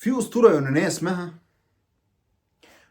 في أسطورة يونانية اسمها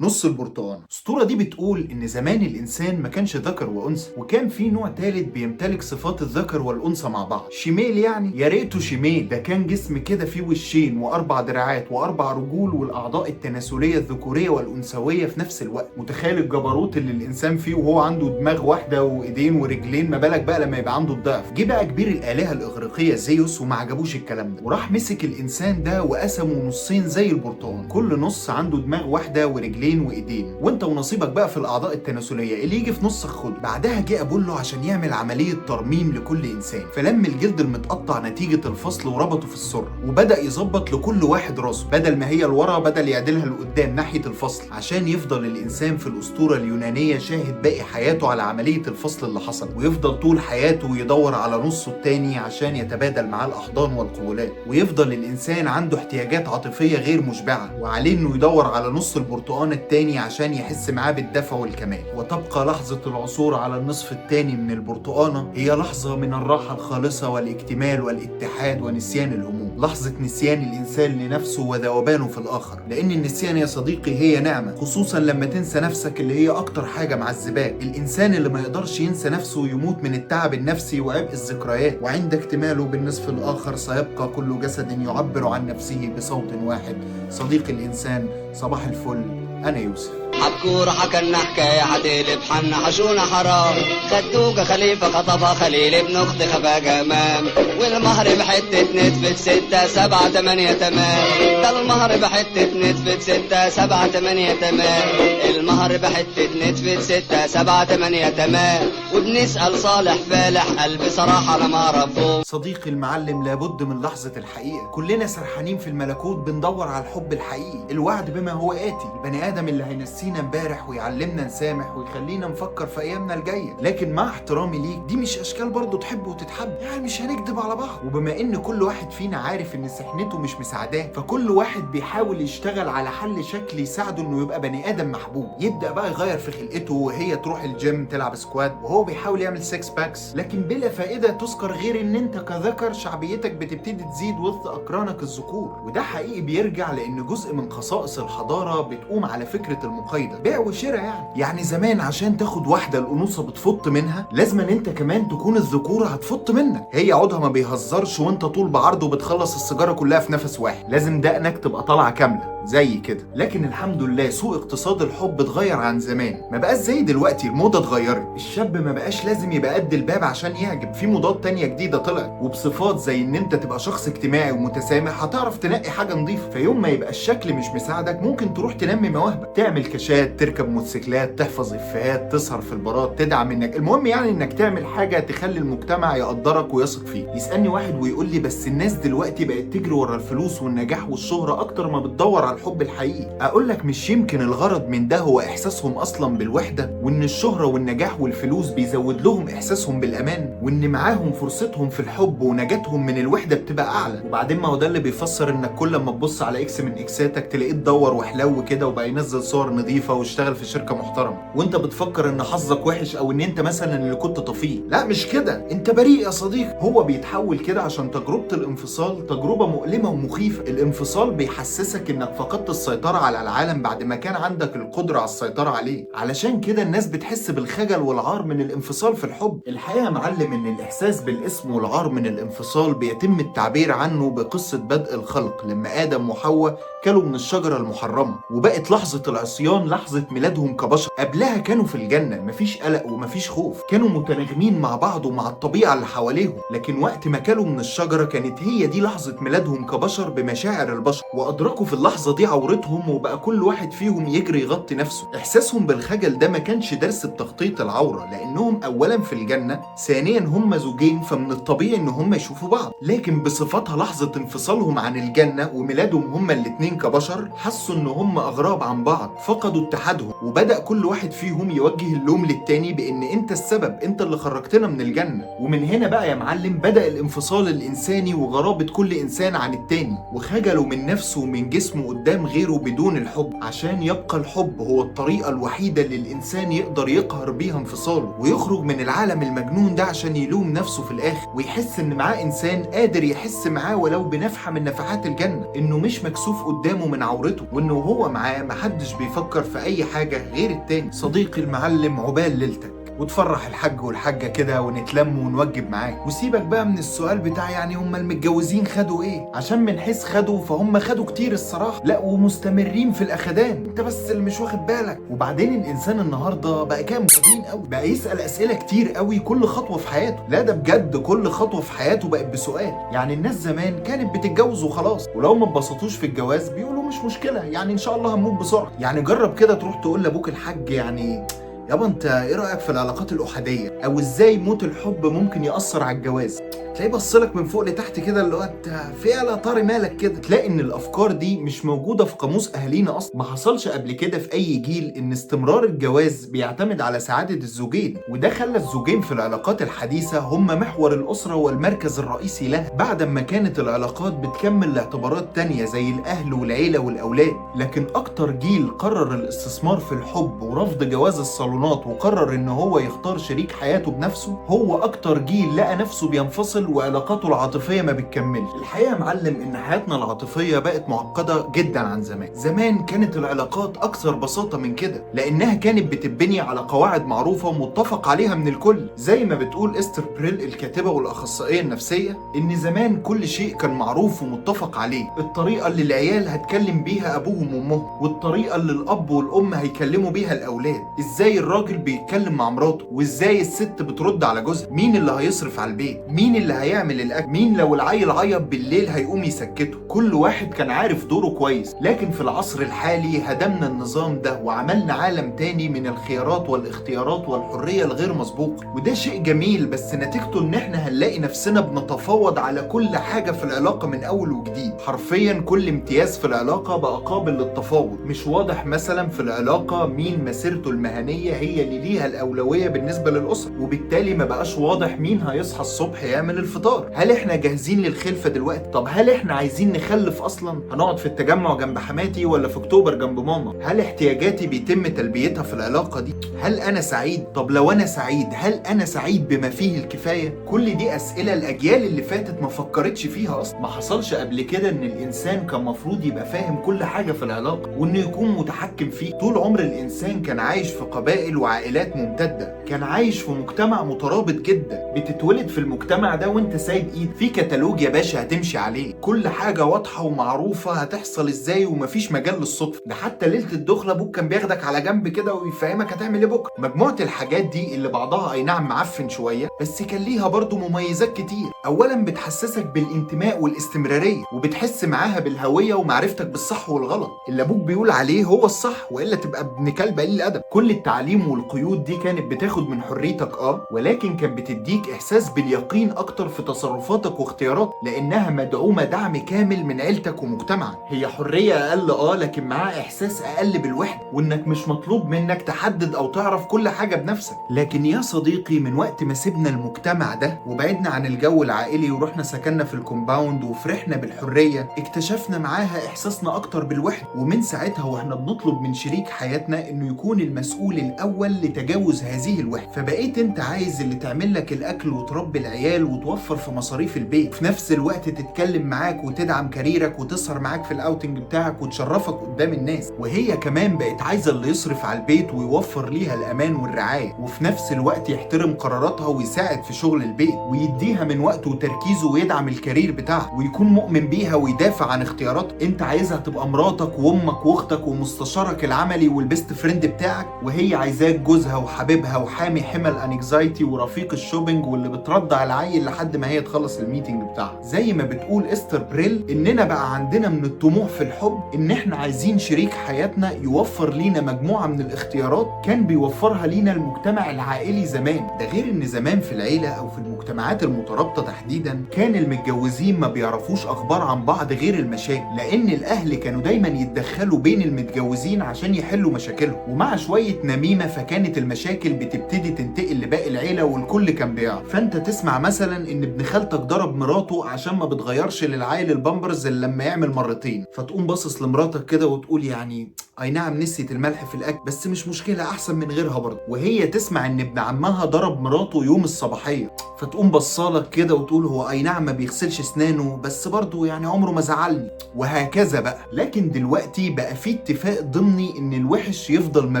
نص البرتقانة. الأسطورة دي بتقول إن زمان الإنسان ما كانش ذكر وأنثى، وكان في نوع تالت بيمتلك صفات الذكر والأنثى مع بعض. شيميل يعني، يا ريته شيميل، ده كان جسم كده فيه وشين وأربع دراعات وأربع رجول والأعضاء التناسلية الذكورية والأنثوية في نفس الوقت. متخيل الجبروت اللي الإنسان فيه وهو عنده دماغ واحدة وإيدين ورجلين؟ ما بالك بقى لما يبقى عنده الضعف. جه بقى كبير الآلهة الإغريقية زيوس وما عجبوش الكلام ده، وراح مسك الإنسان ده وقسمه نصين زي البرتقال، كل نص عنده دماغ واحدة ورجلين وايدين، وانت ونصيبك بقى في الاعضاء التناسليه اللي يجي في نصك خده. بعدها جه ابولو عشان يعمل عمليه ترميم لكل انسان، فلم الجلد المتقطع نتيجه الفصل وربطه في السره، وبدا يظبط لكل واحد راسه، بدل ما هي لورا بدل يعدلها لقدام ناحيه الفصل، عشان يفضل الانسان في الاسطوره اليونانيه شاهد باقي حياته على عمليه الفصل اللي حصل، ويفضل طول حياته يدور على نصه التاني عشان يتبادل معاه الاحضان والقبلات، ويفضل الانسان عنده احتياجات عاطفيه غير مشبعه، وعليه انه يدور على نص البرتقان التاني عشان يحس معاه بالدفى والكمال. وتبقى لحظة العثور على النصف التاني من البرتقانة هي لحظة من الراحة الخالصة والاكتمال والاتحاد ونسيان الهموم، لحظة نسيان الإنسان لنفسه وذوبانه في الآخر، لأن النسيان يا صديقي هي نعمة، خصوصا لما تنسى نفسك اللي هي أكتر حاجة معذباك. الإنسان اللي ما يقدرش ينسى نفسه يموت من التعب النفسي وعبء الذكريات، وعند اكتماله بالنصف الآخر سيبقى كل جسد يعبر عن نفسه بصوت واحد. صديق الإنسان، صباح الفل، أنا يوسف. حبكور حكلنا حكاية حتقلب حنا حشونا حرام، خدوجة خليفة خطفها خليل ابن اخت خفا جمام، والمهر بحتة نتفة 6 7 8 تمام، ده المهر بحتة نتفة 6 7 8 تمام، المهر بحتة نتفة 6 7 8 تمام، وبنسأل صالح فالح قال بصراحة انا ما اعرفه. صديقي المعلم، لابد من لحظة الحقيقة، كلنا سرحانين في الملكوت بندور على الحب الحقيقي، الوعد بما هو آتي، البني آدم اللي هينسينا امبارح ويعلمنا نسامح ويخلينا نفكر في ايامنا الجايه. لكن مع احترامي ليك، دي مش اشكال برضه تحب وتتحب، يعني مش هنكدب على بعض. وبما ان كل واحد فينا عارف ان سحنته مش مساعداه، فكل واحد بيحاول يشتغل على حل شكل يساعده انه يبقى بني ادم محبوب، يبدا بقى يغير في خلقته، وهي تروح الجيم تلعب سكواد، وهو بيحاول يعمل 6 باكس، لكن بلا فائده تذكر، غير ان انت كذكر شعبيتك بتبتدي تزيد وسط اقرانك الذكور. وده حقيقي بيرجع لان جزء من خصائص الحضاره بتقوم على فكره المقايضه، بيع وشراء. يعني زمان عشان تاخد واحده الانوثه بتفط منها، لازم ان انت كمان تكون الذكوره هتفط منك. هي عودها ما بيهزرش وانت طول بعرضه بتخلص السيجاره كلها في نفس واحد، لازم دقنك تبقى طالعه كامله زي كده. لكن الحمد لله سوق اقتصاد الحب اتغير عن زمان، ما بقاش زي دلوقتي، الموضه اتغيرت، الشاب ما بقاش لازم يبقى قد الباب عشان يعجب، في موضات تانية جديده طلعت، وبصفات زي ان انت تبقى شخص اجتماعي ومتسامح هتعرف تنقي حاجه نظيفه. فيوم ما يبقى الشكل مش مساعدك، ممكن تروح تنمي مواهبك، تعمل كاشات، تركب موتوسيكلات، تحفظ افيهات، تسهر في البارات، تدعم انك، المهم يعني انك تعمل حاجه تخلي المجتمع يقدرك ويثق فيك. يسالني واحد ويقول لي بس الناس دلوقتي بقت تجري ورا الفلوس والنجاح والشهره اكتر ما بتدور على الحب الحقيقي. اقول لك مش يمكن الغرض من ده هو احساسهم اصلا بالوحده، وان الشهره والنجاح والفلوس بيزود لهم احساسهم بالامان، وان معاهم فرصتهم في الحب ونجاتهم من الوحده بتبقى اعلى. وبعدين ما هو ده اللي بيفسر انك كل ما تبص على اكس من اكساتك تلاقيه اتدور وحلو كده وبقى ينزل صور نظيفه واشتغل في شركه محترمه، وانت بتفكر ان حظك وحش او ان انت مثلا اللي كنت طفيه. لا مش كده، انت بريء يا صديقي. هو بيتحول كده عشان تجربه الانفصال تجربه مؤلمه ومخيفه. الانفصال بيحسسك انك فقدت السيطره على العالم بعد ما كان عندك القدره على السيطره عليه، علشان كده الناس بتحس بالخجل والعار من الانفصال في الحب. الحقيقه يا معلم ان الاحساس بالاسم والعار من الانفصال بيتم التعبير عنه بقصه بدء الخلق، لما ادم وحواء كلوا من الشجره المحرمه، وبقت لحظه العصيان لحظه ميلادهم كبشر. قبلها كانوا في الجنه، مفيش قلق ومفيش خوف، كانوا متناغمين مع بعض ومع الطبيعه اللي حواليهم. لكن وقت ما كلوا من الشجره كانت هي دي لحظه ميلادهم كبشر بمشاعر البشر، وادركوا في اللحظه دي عورتهم، وبقى كل واحد فيهم يجري يغطي نفسه. احساسهم بالخجل ده ما كانش درس بتغطيه العوره، لانهم اولا في الجنه، ثانيا هم زوجين فمن الطبيعي ان هم يشوفوا بعض. لكن بصفتها لحظه انفصالهم عن الجنه وميلادهم هم الاتنين كبشر، حسوا ان هم اغراب عن بعض، فقدوا اتحادهم، وبدأ كل واحد فيهم يوجه اللوم للتاني بان انت السبب، انت اللي خرجتنا من الجنة. ومن هنا بقى يا معلم بدأ الانفصال الانساني وغرابة كل انسان عن التاني، وخجله من نفسه ومن جسمه قدام غيره بدون الحب، عشان يبقى الحب هو الطريقة الوحيدة اللي الإنسان يقدر يقهر بيها انفصاله ويخرج من العالم المجنون ده، عشان يلوم نفسه في الآخر ويحس إن معاه إنسان قادر يحس معاه ولو بنفحة من نفحات الجنة، إنه مش مكسوف قدامه من عورته، وإنه هو معاه محدش بيفكر في أي حاجة غير التاني. صديقي المعلم، عقبال ليلتك وتفرح الحاج والحاجة كده ونتلم ونوجب معاك. وسيبك بقى من السؤال بتاع يعني هما المتجوزين خدوا ايه، عشان من حيث خدوا فهم خدوا كتير الصراحة، لا ومستمرين في الاخدان، انت بس اللي مش واخد بالك. وبعدين الانسان النهارده بقى كام جبين قوي، بقى يسأل اسئلة كتير قوي كل خطوة في حياته. لا ده بجد كل خطوة في حياته بقت بسؤال. يعني الناس زمان كانت بتتجوز وخلاص، ولو ما اتبسطوش في الجواز بيقولوا مش مشكلة، يعني ان شاء الله هنموت بسرعة. يعني جرب كده تروح تقول لابوك الحاج يعني يابا انت ايه رأيك في العلاقات الأحادية، او ازاي موت الحب ممكن يأثر على الجواز، تلاقيه بصلك من فوق لتحت كده اللي هو انت في ايه يا طاري مالك كده. تلاقي ان الافكار دي مش موجوده في قاموس اهالينا اصلا. ما حصلش قبل كده في اي جيل ان استمرار الجواز بيعتمد على سعاده الزوجين، وده خلى الزوجين في العلاقات الحديثه هم محور الاسره والمركز الرئيسي لها، بعد ما كانت العلاقات بتكمل لاعتبارات تانية زي الاهل والعيله والاولاد. لكن اكتر جيل قرر الاستثمار في الحب ورفض جواز الصالونات وقرر ان هو يختار شريك حياته بنفسه، هو اكتر جيل لقى نفسه بينفصل وعلاقاته العاطفيه ما بتكملش. الحقيقه يا معلم ان حياتنا العاطفيه بقت معقده جدا عن زمان. زمان كانت العلاقات اكثر بساطه من كده، لانها كانت بتبني على قواعد معروفه ومتفق عليها من الكل. زي ما بتقول استر بريل الكاتبه والاخصائيه النفسيه، ان زمان كل شيء كان معروف ومتفق عليه، الطريقه اللي العيال هتكلم بيها ابوهم وامهم، والطريقه اللي الاب والام هيكلموا بيها الاولاد، ازاي الراجل بيتكلم مع مراته، وازاي الست بترد على جوزها، مين اللي هيصرف على البيت، مين اللي هيعمل الاكل، مين لو العيل عيط بالليل هيقوم يسكته. كل واحد كان عارف دوره كويس. لكن في العصر الحالي هدمنا النظام ده وعملنا عالم تاني من الخيارات والاختيارات والحرية الغير مسبوقة، وده شيء جميل، بس نتيجته ان احنا هنلاقي نفسنا بنتفاوض على كل حاجة في العلاقة من اول وجديد. حرفيا كل امتياز في العلاقة بقى قابل للتفاوض. مش واضح مثلا في العلاقة مين مسيرته المهنية هي اللي ليها الأولوية بالنسبة للأسرة، وبالتالي ما بقاش واضح مين هيصحى الصبح يعمل الفطار. هل احنا جاهزين للخلفة دلوقتي؟ طب هل احنا عايزين نخلف اصلا؟ هنقعد في التجمع جنب حماتي ولا في اكتوبر جنب ماما؟ هل احتياجاتي بيتم تلبيتها في العلاقة دي؟ هل انا سعيد؟ طب لو انا سعيد هل انا سعيد بما فيه الكفاية؟ كل دي اسئلة الاجيال اللي فاتت ما فكرتش فيها اصلا. ما حصلش قبل كده ان الانسان كان مفروض يبقى فاهم كل حاجة في العلاقة وانه يكون متحكم فيه. طول عمر الانسان كان عايش في قبائل وعائلات ممتدة، كان عايش في مجتمع مترابط جدا. بتتولد في المجتمع ده وانت سايب ايد في كتالوج يا باشا هتمشي عليه، كل حاجة واضحة ومعروفة هتحصل ازاي ومفيش مجال للصدفة. ده حتى ليلة الدخلة ابوك كان بياخدك على جنب كده ويفهمك هتعمل ايه بكره. مجموعة الحاجات دي اللي بعضها اي نعم معفن شوية، بس كان ليها برضو مميزات كتير. اولا بتحسسك بالانتماء والاستمرارية، وبتحس معاها بالهوية ومعرفتك بالصح والغلط. اللي ابوك بيقول عليه هو الصح، والا تبقى ابن كلب قليل الادب. كل التعليم والقيود دي كانت بتاخد من حريتك ولكن كانت بتديك احساس باليقين اكتر في تصرفاتك واختياراتك، لانها مدعومة دعم كامل من عيلتك ومجتمعك. هي حرية اقل لكن معاها احساس اقل بالوحدة، وانك مش مطلوب منك تحدد او تعرف كل حاجة بنفسك. لكن يا صديقي من وقت ما سيبنا المجتمع ده وبعدنا عن الجو العائلي ورحنا سكننا في الكومباوند وفرحنا بالحرية، اكتشفنا معاها احساسنا اكتر بالوحدة. ومن ساعتها واحنا بنطلب من شريك حياتنا انه يكون المسؤول الاول لتجاوز هذه الوحدة. فبقيت انت عايز اللي تعمل لك الاكل وتربي العيال وتوفر في مصاريف البيت، في نفس الوقت تتكلم معاك وتدعم كاريرك وتسهر معاك في الاوتنج بتاعك وتشرفك قدام الناس. وهي كمان بقت عايزه اللي يصرف على البيت ويوفر ليها الامان والرعايه، وفي نفس الوقت يحترم قراراتها ويساعد في شغل البيت ويديها من وقته وتركيزه ويدعم الكارير بتاعها ويكون مؤمن بيها ويدافع عن اختياراتها. انت عايزها تبقى مراتك وامك واختك ومستشارك العملي والبيست فريند بتاعك، وهي عايزاك جوزها وحبيبها وحامي حمى الانكزايتي ورفيق الشوبينج واللي بترضع العيل لحد ما هي تخلص الميتنج بتاعها. زي ما بتقول استر بريل اننا بقى عندنا من الطموح في الحب ان احنا عايزين شريك حياتنا يوفر لينا مجموعة من الاختيارات كان بيوفرها لينا المجتمع العائلي زمان. ده غير ان زمان في العيلة او في المجتمعات المترابطة تحديدا كان المتجوزين ما بيعرفوش اخبار عن بعض غير المشاكل، لان الاهل كانوا دايما يتدخلوا بين المتجوزين عشان يحلوا مشاكلهم، ومع شوية نميمة فكانت المشاكل بتبتدي تنتقل لباقي العيلة والكل كان بيعرف. فانت تسمع مثلا ان ابن خالتك ضرب مراته عشان ما بتغيرش للعيل البامبرز اللي لما يعمل مرتين، فتقوم باصص لمراتك كده وتقول يعني اي نعم نسيت الملح في الاكل بس مش مشكله احسن من غيرها برضه. وهي تسمع ان ابن عمها ضرب مراته يوم الصباحيه، فتقوم بصالك كده وتقول هو اي نعم ما بيغسلش اسنانه بس برضه يعني عمره ما زعلني، وهكذا بقى. لكن دلوقتي بقى في اتفاق ضمني ان الوحش يفضل ما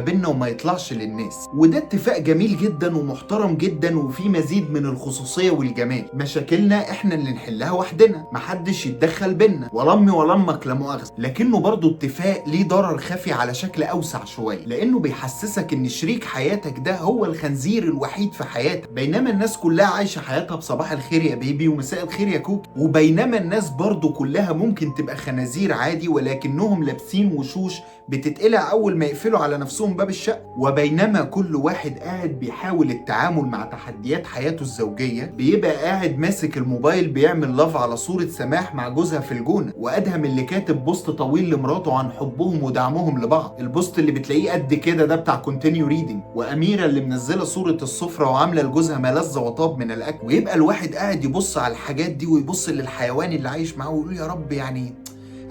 بيننا وما يطلعش للناس، وده اتفاق جميل جدا ومحترم جدا وفي مزيد من الخصوصيه والجمال. مشاكلنا احنا اللي نحلها وحدنا، محدش يتدخل بينا ولا امي ولا امك لا مؤاخذه. لكنه برضه اتفاق ليه ضرر خفي على شكل اوسع شويه، لانه بيحسسك ان شريك حياتك ده هو الخنزير الوحيد في حياتك، بينما الناس كلها عايشه حياتها بصباح الخير يا بيبي ومساء الخير يا كوكي. وبينما الناس برضه كلها ممكن تبقى خنازير عادي ولكنهم لابسين وشوش بتتقلع اول ما يقفلوا على نفسهم باب الشقه. وبينما كل واحد قاعد بيحاول التعامل مع تحديات حياته الزوجيه، بيبقى قاعد ماسك الموبايل بيعمل لاف على صوره سماح مع جوزها في الجونه، وادهم اللي كاتب بوست طويل لمراته عن حبهم ودعمهم لبعض، البوست اللي بتلاقيه قد كده ده بتاع كونتينيو ريدنج، واميره اللي منزله صوره السفره وعامله لجوزها ملذ وطاب من الاكل. ويبقى الواحد قاعد يبص على الحاجات دي ويبص للحيوان اللي عايش معاه ويقول يا رب يعني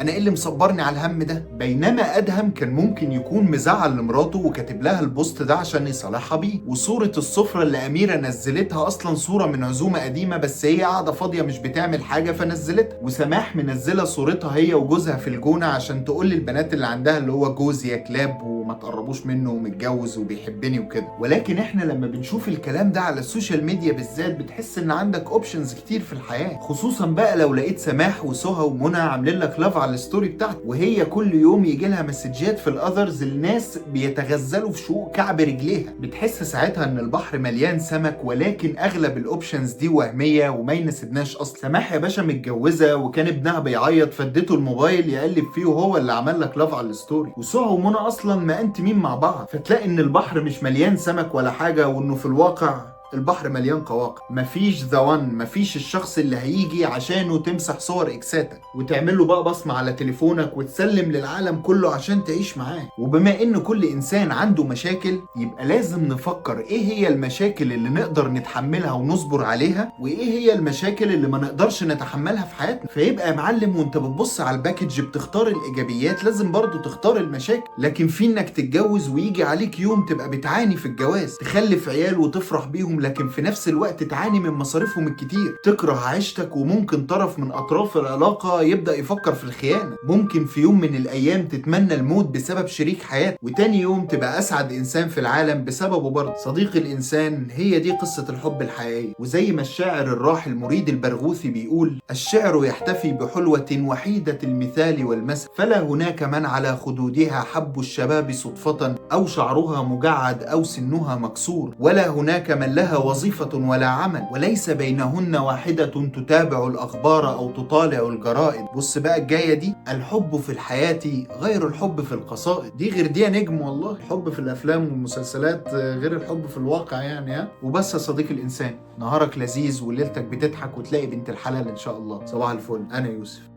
انا ايه اللي مصبرني على الهم ده. بينما ادهم كان ممكن يكون مزعل لمراته وكاتب لها البوست ده عشان يصالحها بيه. وصوره السفره اللي اميره نزلتها اصلا صوره من عزومه قديمه بس هي قاعده فاضيه مش بتعمل حاجه فنزلتها. وسماح منزله صورتها هي وجوزها في الجونه عشان تقول للبنات اللي عندها اللي هو جوزي يا كلاب وما تقربوش منه ومتجوز وبيحبني وكده. ولكن احنا لما بنشوف الكلام ده على السوشيال ميديا بالذات بتحس ان عندك اوبشنز كتير في الحياه، خصوصا بقى لو لقيت سماح وسهى ومنى عاملين لك لاف على الستوري بتاعتك، وهي كل يوم يجي لها مسجات في الاذرز الناس بيتغزلوا في شقوق كعب رجليها. بتحس ساعتها ان البحر مليان سمك، ولكن اغلب الاوبشنز دي وهميه وما يناسبناش اصلا. سماح يا باشا متجوزه وكان ابنها بيعيط فادته الموبايل يقلب فيه وهو اللي عمل لك لاف على الستوري. وسهى ومنى اصلا ما انت مين مع بعض، فتلاقي ان البحر مش مليان سمك ولا حاجه، وانه في الواقع البحر مليان قواقع. مفيش مفيش الشخص اللي هيجي عشانه تمسح صور اكساتك وتعمل له بقى بصمه على تليفونك وتسلم للعالم كله عشان تعيش معاه. وبما ان كل انسان عنده مشاكل يبقى لازم نفكر ايه هي المشاكل اللي نقدر نتحملها ونصبر عليها، وايه هي المشاكل اللي ما نقدرش نتحملها في حياتنا. فيبقى يا معلم وانت بتبص على الباكج بتختار الايجابيات لازم برضو تختار المشاكل. لكن في انك تتجوز ويجي عليك يوم تبقى بتعاني في الجواز، تخلف عيال وتفرح بيهم لكن في نفس الوقت تعاني من مصاريفهم الكتير، تكره عيشتك، وممكن طرف من اطراف العلاقه يبدا يفكر في الخيانه. ممكن في يوم من الايام تتمنى الموت بسبب شريك حياتك، وتاني يوم تبقى اسعد انسان في العالم بسببه برضه. صديق الانسان هي دي قصه الحب الحقيقيه. وزي ما الشاعر الراحل مريد البرغوثي بيقول: الشعر يحتفي بحلوه وحيده المثال والمثل، فلا هناك من على خدودها حب الشباب صدفه، او شعرها مجعد او سنها مكسور، ولا هناك من لها وظيفة ولا عمل، وليس بينهن واحدة تتابع الأخبار أو تطالع الجرائد. بص بقى الجاية دي: الحب في الحياة غير الحب في القصائد. دي غير دي يا نجم والله. الحب في الأفلام والمسلسلات غير الحب في الواقع يعني. ها وبس يا صديق الإنسان، نهارك لذيذ وليلتك بتضحك وتلاقي بنت الحلال إن شاء الله. صباح الفل، أنا يوسف.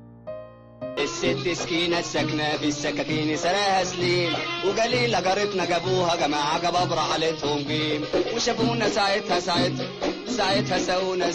الست سكينة السكنة بالسكاكين سراها سليم، وجليلة جارتنا جابوها جماعة جبابرة حالتهم جيم، وشافونا ساعتها سوونا